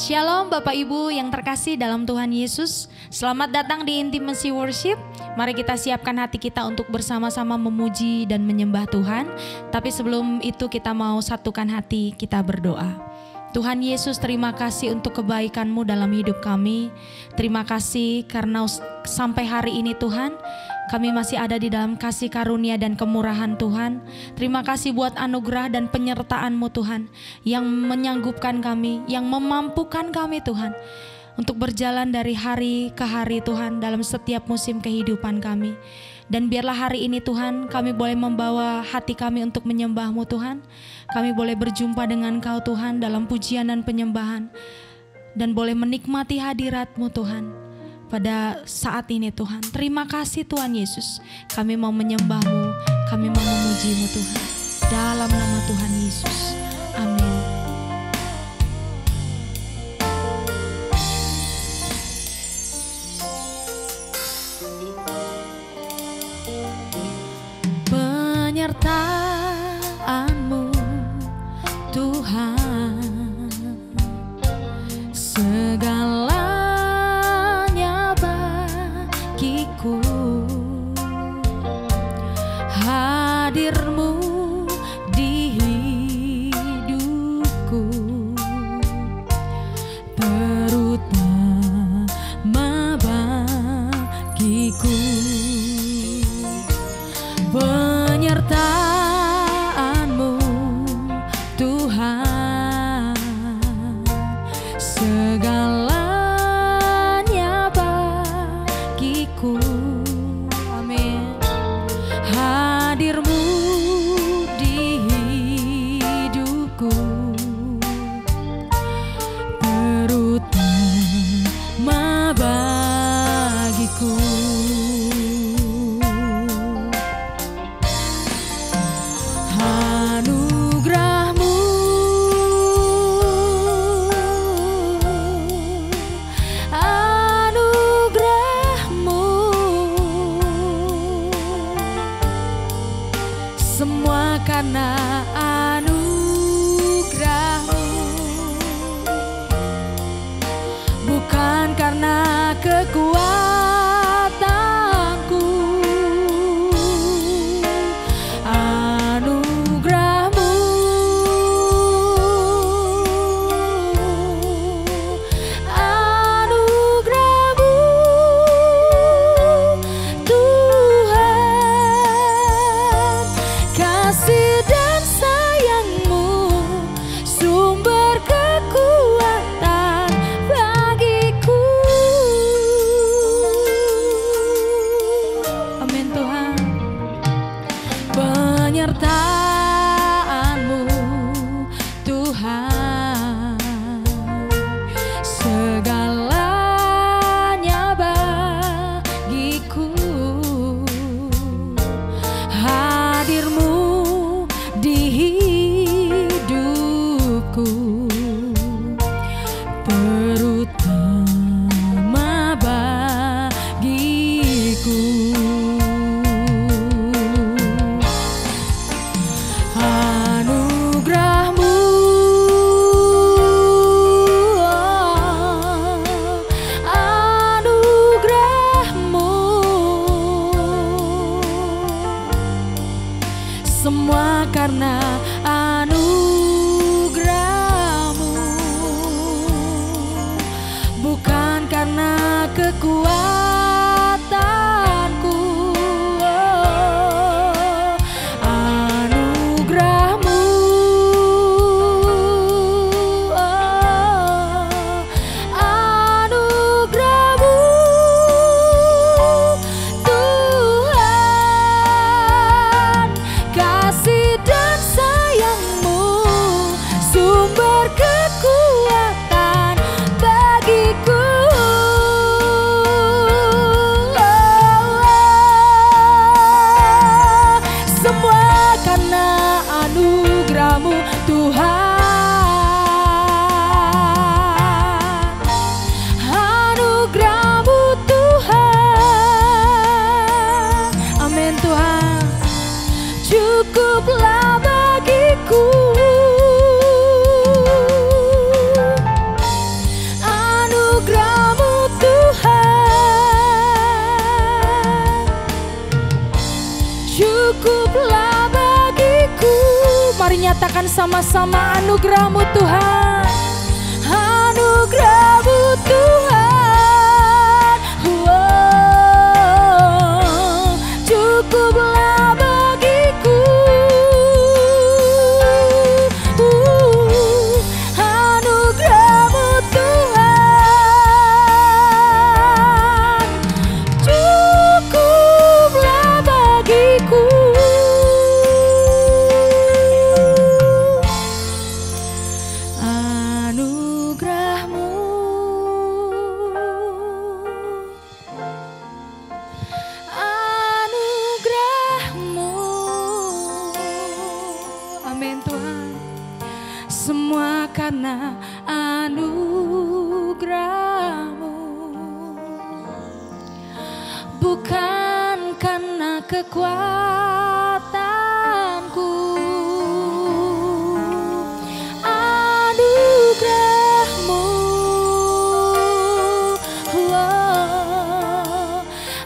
Shalom Bapak Ibu yang terkasih dalam Tuhan Yesus. Selamat datang di Intimacy Worship. Mari kita siapkan hati kita untuk bersama-sama memuji dan menyembah Tuhan. Tapi sebelum itu kita mau satukan hati, kita berdoa. Tuhan Yesus, terima kasih untuk kebaikan-Mu dalam hidup kami. Terima kasih karena sampai hari ini Tuhan, kami masih ada di dalam kasih karunia dan kemurahan Tuhan. Terima kasih buat anugerah dan penyertaan-Mu Tuhan, yang menyanggupkan kami, yang memampukan kami Tuhan, untuk berjalan dari hari ke hari Tuhan dalam setiap musim kehidupan kami. Dan biarlah hari ini Tuhan, kami boleh membawa hati kami untuk menyembah-Mu Tuhan. Kami boleh berjumpa dengan Kau Tuhan dalam pujian dan penyembahan. Dan boleh menikmati hadirat-Mu Tuhan pada saat ini Tuhan. Terima kasih Tuhan Yesus. Kami mau menyembah-Mu, kami mau memuji-Mu Tuhan. Dalam nama Tuhan Yesus. Amin. Penyertaan-Mu Tuhan, segalanya bagiku. Hadir-Mu di hidupku, terutama bagiku. Penyertaan-Mu Tuhan, segalanya bagiku. Amin. Hadir-Mu di hidupku, terutama bagiku. Semua karena anugerah-Mu, bukan karena kekuatanku. Anugerah-Mu, anugerah-Mu Tuhan. Kasih dan sayang-Mu, sumber kekuatan bagiku. Amin Tuhan. Penyertaan-Mu Tuhan, segalanya bagiku. Hadir-Mu di hidupku, terutama bagiku. Anugerah-Mu, anugerah-Mu, semua karena anugerah-Mu, bukan karena kekuatanku. Anugerah-Mu, anugerah-Mu Tuhan. Kasih dan sayang katakan sama-sama, anugerah-Mu Tuhan, anugerah-Mu Tuhan, oh, cukuplah bagiku, anugerah-Mu Tuhan, cukuplah bagiku. Semua karena anugerah-Mu, bukan karena kekuatanku. Anugerah-Mu, oh,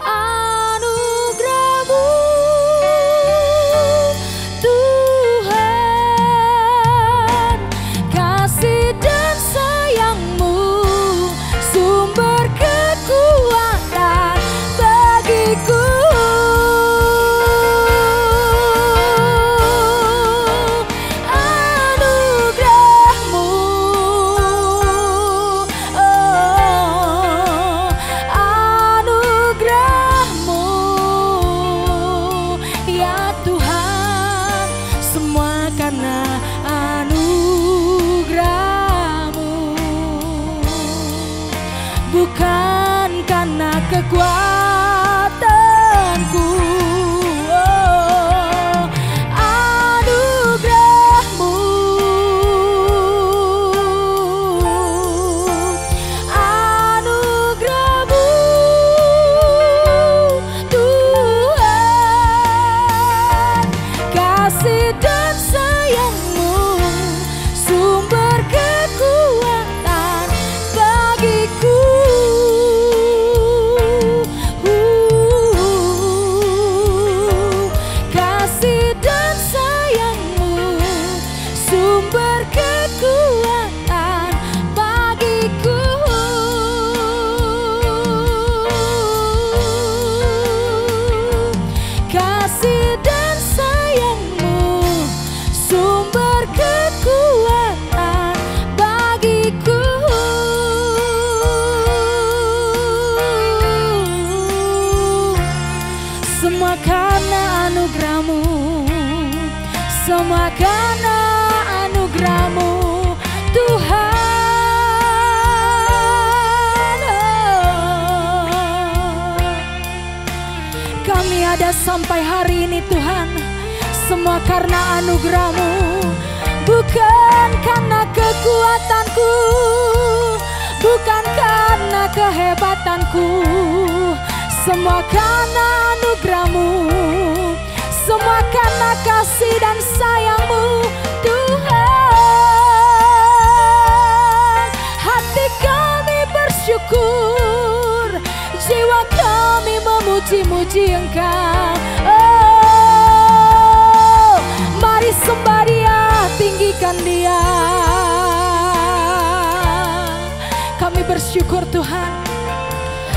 anugerah-Mu Tuhan, kasih dan sayang-Mu sumber kekuatan bagiku. Anugerah-Mu, oh, anugerah-Mu ya Tuhan, semua karena anugerah-Mu, bukan karena kekuatanku. Oh, anugerah-Mu, anugerah-Mu Tuhan, kasih dan sayang-Mu sumber kekuatan bagiku. Kasih dan sayang-Mu sumber kekuatan bagiku. Kasih dan sayang-Mu sumber kekuatan bagiku. Semua karena anugerah-Mu, semua karena anugerah-Mu Tuhan. Oh, kami ada sampai hari ini Tuhan, semua karena anugerah-Mu, bukan karena kekuatanku, bukan karena kehebatanku. Semua karena anugerah-Mu, semua karena kasih dan sayang-Mu Tuhan. Hati kami bersyukur, jiwa kami memuji-muji Engkau. Oh, mari sembah Dia, tinggikan Dia. Kami bersyukur Tuhan.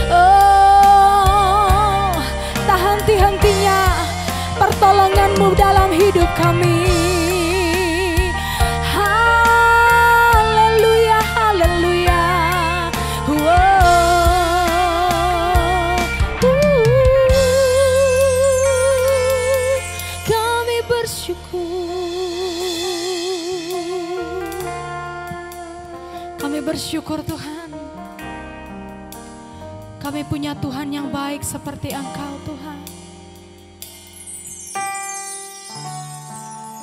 Oh, tak henti-hentinya pertolongan-Mu dalam hidup kami. Haleluya, haleluya. Kami bersyukur. Kami bersyukur Tuhan. Kami punya Tuhan yang baik seperti Engkau Tuhan.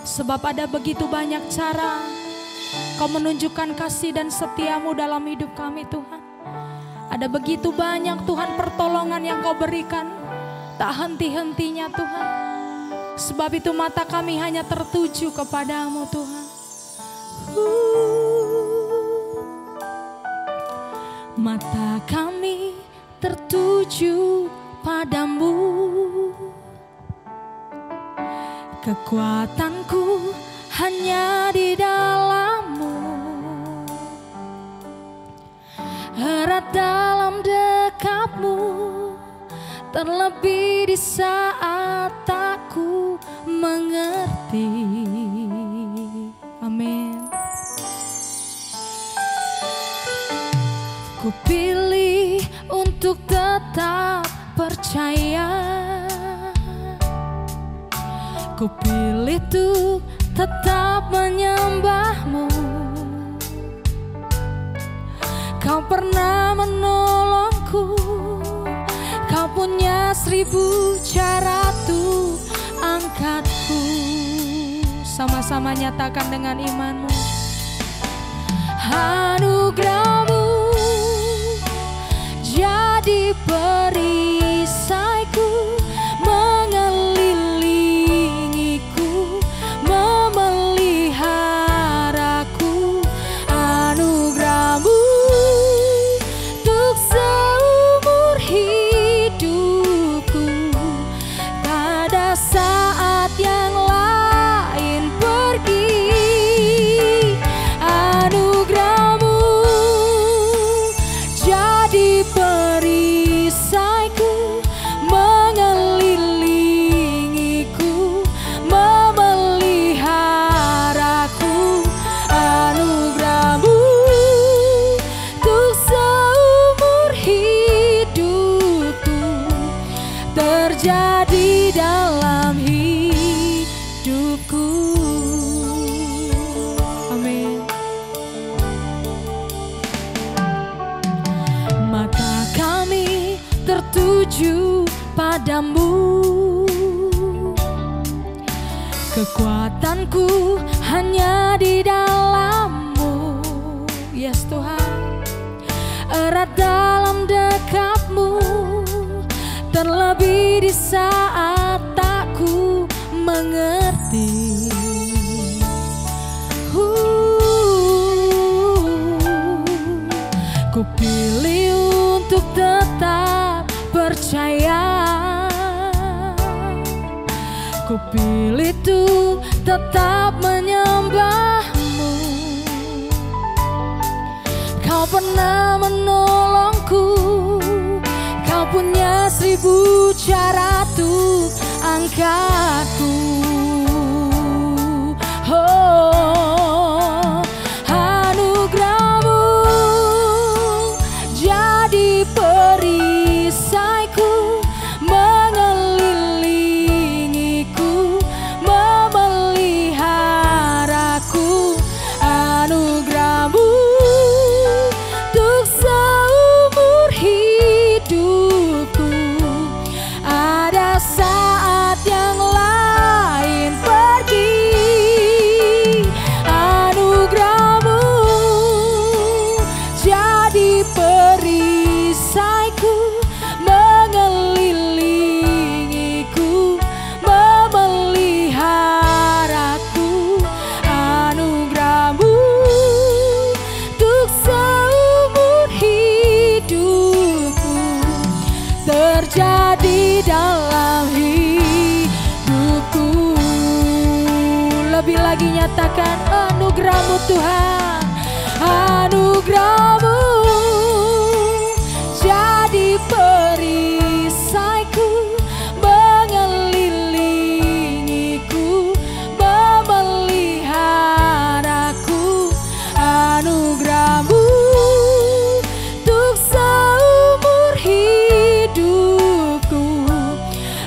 Sebab ada begitu banyak cara Kau menunjukkan kasih dan setia-Mu dalam hidup kami Tuhan. Ada begitu banyak Tuhan pertolongan yang Kau berikan, tak henti-hentinya Tuhan. Sebab itu mata kami hanya tertuju kepadamu Tuhan. Mata kami tertuju padamu. Kekuatanku hanya di dalam-Mu, erat dalam dekap-Mu, terlebih di saat aku mengerti. Amin. Ku pilih untuk tetap percaya, ku pilih untuk tetap menyembah-Mu. Kau pernah menolongku, Kau punya 1000 cara tuh angkatku. Sama-sama nyatakan dengan imanmu. Anugerah-Mu jadi perisaiku, mengelilingiku, memeliharaku. Anugerah-Mu untuk seumur hidupku, pada saat yang lain pergi. Anugerah-Mu jadi perisaiku, mengelilingiku, memeliharaku. Anugerah-Mu untuk seumur hidupku, terjadi dalam hidupku. Amin. Mata kami tertuju padamu, kekuatanku hanya di dalam-Mu. Yes Tuhan, erat dalam dekap-Mu, terlebih di saat aku mengerti. Ku pilih untuk tetap percaya, ku pilih untuk tetap menyembah-Mu. Kau pernah menolongku, Kau punya 1000 cara tuh angkatku. Oh, anugerah-Mu jadi perisaiku, mengelilingiku, memeliharaku. Anugerah-Mu untuk seumur hidupku, ada saat yang lain pergi. Anugerah-Mu jadi perisaiku, mengelilingiku, memeliharaku. Anugerah-Mu untuk seumur hidupku, terjadi dalam hidupku. Lebih lagi nyatakan anugerah-Mu Tuhan. Anugerah-Mu jadi perisaiku, mengelilingiku, memeliharaku. Anugerah-Mu untuk seumur hidupku,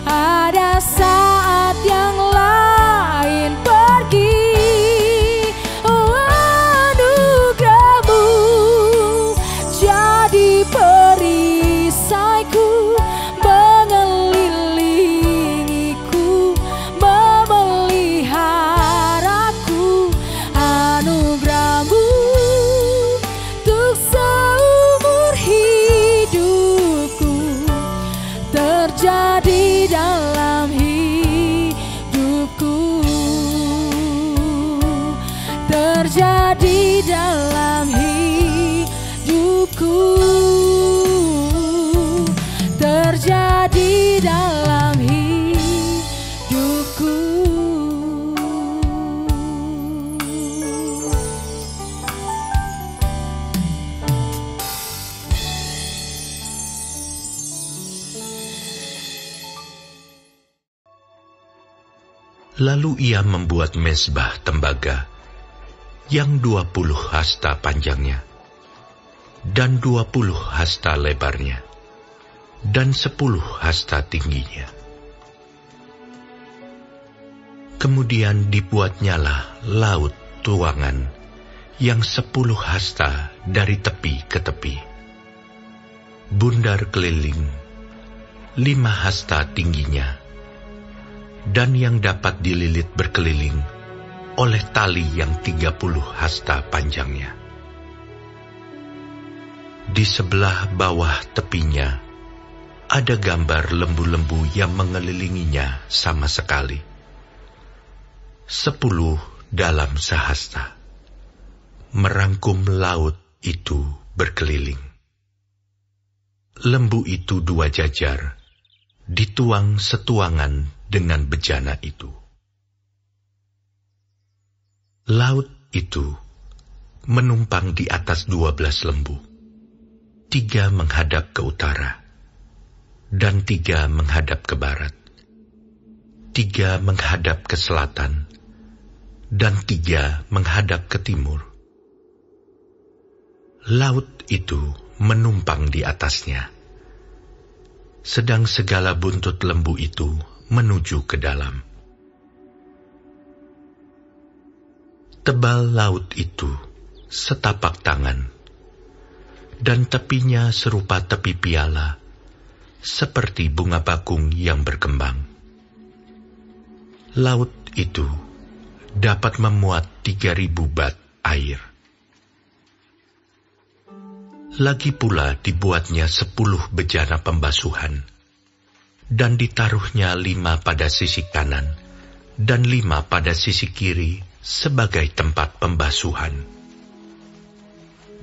ada saat yang lain pergi. Oh, anugerah-Mu Lalu ia membuat mezbah tembaga yang 20 hasta panjangnya dan 20 hasta lebarnya dan 10 hasta tingginya. Kemudian dibuatnyalah laut tuangan yang 10 hasta dari tepi ke tepi, bundar keliling 5 hasta tingginya, dan yang dapat dililit berkeliling oleh tali yang 30 hasta panjangnya. Di sebelah bawah tepinya ada gambar lembu-lembu yang mengelilinginya sama sekali, 10 dalam sehasta, merangkum laut itu berkeliling. Lembu itu 2 jajar, dituang setuangan dengan bejana itu. Laut itu menumpang di atas 12 lembu, 3 menghadap ke utara, dan 3 menghadap ke barat, 3 menghadap ke selatan, dan 3 menghadap ke timur. Laut itu menumpang di atasnya, sedang segala buntut lembu itu menuju ke dalam. Tebal laut itu setapak tangan, dan tepinya serupa tepi piala, seperti bunga bakung yang berkembang. Laut itu dapat memuat 3.000 bat air. Lagi pula dibuatnya 10 bejana pembasuhan, dan ditaruhnya 5 pada sisi kanan, dan 5 pada sisi kiri sebagai tempat pembasuhan.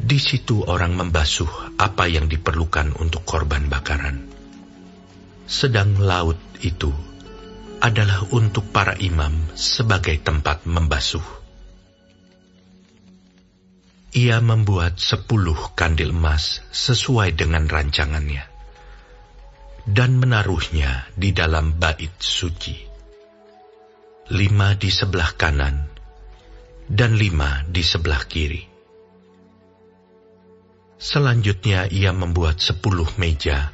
Di situ orang membasuh apa yang diperlukan untuk korban bakaran. Sedang laut itu adalah untuk para imam sebagai tempat membasuh. Ia membuat 10 kandil emas sesuai dengan rancangannya, dan menaruhnya di dalam bait suci, 5 di sebelah kanan, dan 5 di sebelah kiri. Selanjutnya ia membuat 10 meja,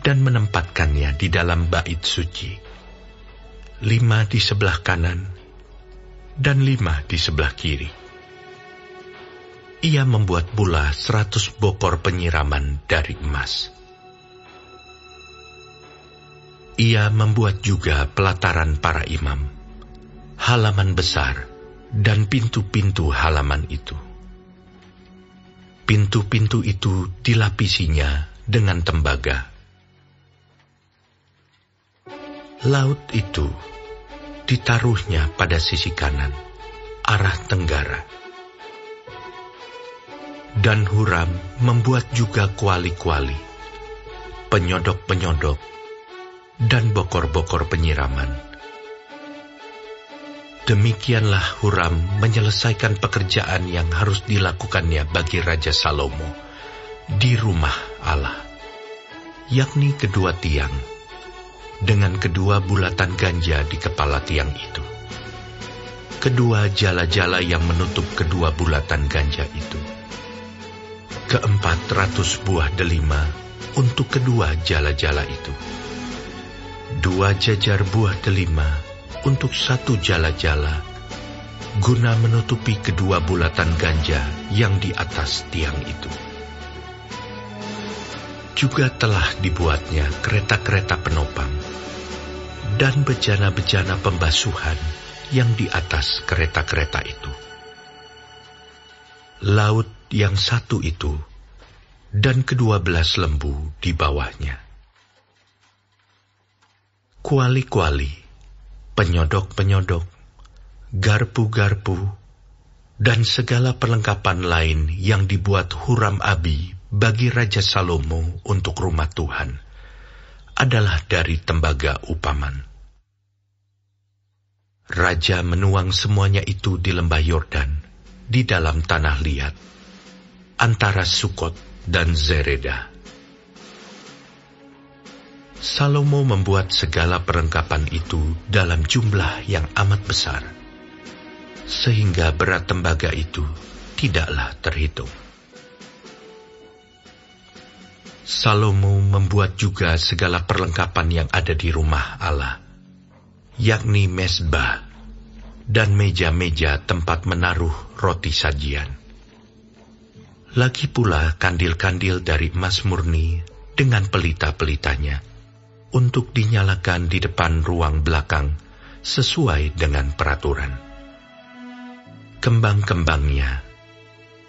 dan menempatkannya di dalam bait suci, 5 di sebelah kanan, dan 5 di sebelah kiri. Ia membuat pula 100 bokor penyiraman dari emas. Ia membuat juga pelataran para imam, halaman besar, dan pintu-pintu halaman itu. Pintu-pintu itu dilapisinya dengan tembaga. Laut itu ditaruhnya pada sisi kanan, arah tenggara. Dan Huram membuat juga kuali-kuali, penyodok-penyodok, dan bokor-bokor penyiraman. Demikianlah Huram menyelesaikan pekerjaan yang harus dilakukannya bagi Raja Salomo di rumah Allah, yakni kedua tiang, dengan kedua bulatan ganja di kepala tiang itu, kedua jala-jala yang menutup kedua bulatan ganja itu, 400 buah delima untuk kedua jala-jala itu, 2 jajar buah delima untuk 1 jala-jala, guna menutupi kedua bulatan ganja yang di atas tiang itu. Juga telah dibuatnya kereta-kereta penopang dan bejana-bejana pembasuhan yang di atas kereta-kereta itu. Laut yang satu itu dan ke-12 lembu di bawahnya. Kuali-kuali, penyodok-penyodok, garpu-garpu, dan segala perlengkapan lain yang dibuat Huram-Abi bagi Raja Salomo untuk rumah Tuhan adalah dari tembaga upaman. Raja menuang semuanya itu di lembah Yordan, di dalam tanah liat, antara Sukot dan Zereda. Salomo membuat segala perlengkapan itu dalam jumlah yang amat besar, sehingga berat tembaga itu tidaklah terhitung. Salomo membuat juga segala perlengkapan yang ada di rumah Allah, yakni mezbah dan meja-meja tempat menaruh roti sajian. Lagi pula kandil-kandil dari emas murni dengan pelita-pelitanya, untuk dinyalakan di depan ruang belakang sesuai dengan peraturan. Kembang-kembangnya,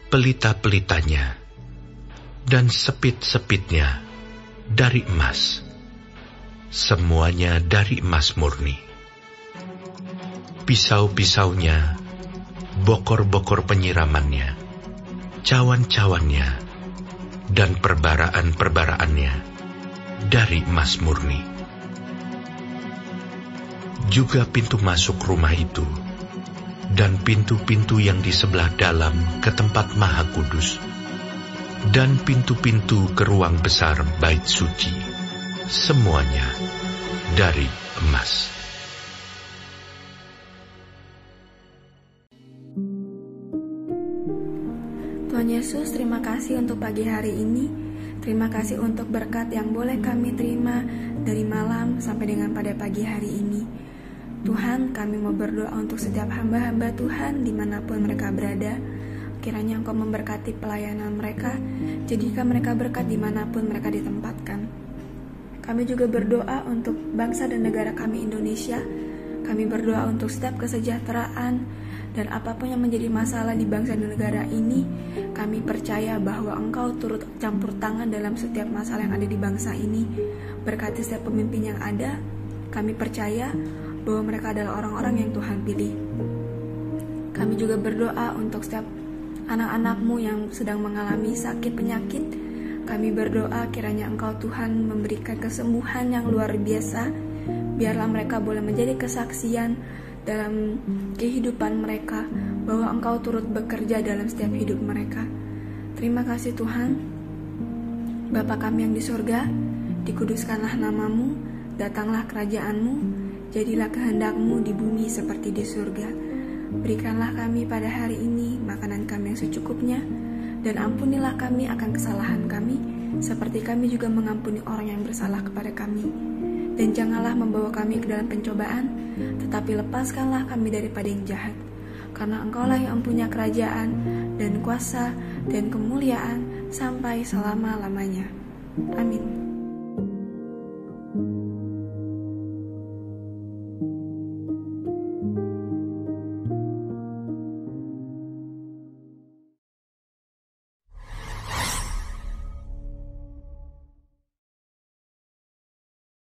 pelita-pelitanya, dan sepit-sepitnya dari emas, semuanya dari emas murni. Pisau-pisaunya, bokor-bokor penyiramannya, cawan-cawannya, dan perbaraan-perbaraannya dari emas murni. Juga pintu masuk rumah itu, dan pintu-pintu yang di sebelah dalam ke tempat Maha Kudus, dan pintu-pintu ke ruang besar bait suci, semuanya dari emas. Tuhan Yesus, terima kasih untuk pagi hari ini. Terima kasih untuk berkat yang boleh kami terima dari malam sampai dengan pada pagi hari ini. Tuhan, kami mau berdoa untuk setiap hamba-hamba Tuhan dimanapun mereka berada. Kiranya Engkau memberkati pelayanan mereka, jadikan mereka berkat dimanapun mereka ditempatkan. Kami juga berdoa untuk bangsa dan negara kami Indonesia. Kami berdoa untuk setiap kesejahteraan dan apapun yang menjadi masalah di bangsa dan negara ini. Kami percaya bahwa Engkau turut campur tangan dalam setiap masalah yang ada di bangsa ini. Berkati setiap pemimpin yang ada. Kami percaya bahwa mereka adalah orang-orang yang Tuhan pilih. Kami juga berdoa untuk setiap anak-anak-Mu yang sedang mengalami sakit penyakit. Kami berdoa kiranya Engkau Tuhan memberikan kesembuhan yang luar biasa. Biarlah mereka boleh menjadi kesaksian dalam kehidupan mereka, bahwa Engkau turut bekerja dalam setiap hidup mereka. Terima kasih Tuhan. Bapa kami yang di surga, dikuduskanlah nama-Mu, datanglah kerajaan-Mu, jadilah kehendak-Mu di bumi seperti di surga. Berikanlah kami pada hari ini makanan kami yang secukupnya, dan ampunilah kami akan kesalahan kami, seperti kami juga mengampuni orang yang bersalah kepada kami. Dan janganlah membawa kami ke dalam pencobaan, tetapi lepaskanlah kami daripada yang jahat. Karena Engkaulah yang mempunyai kerajaan, dan kuasa, dan kemuliaan, sampai selama-lamanya. Amin.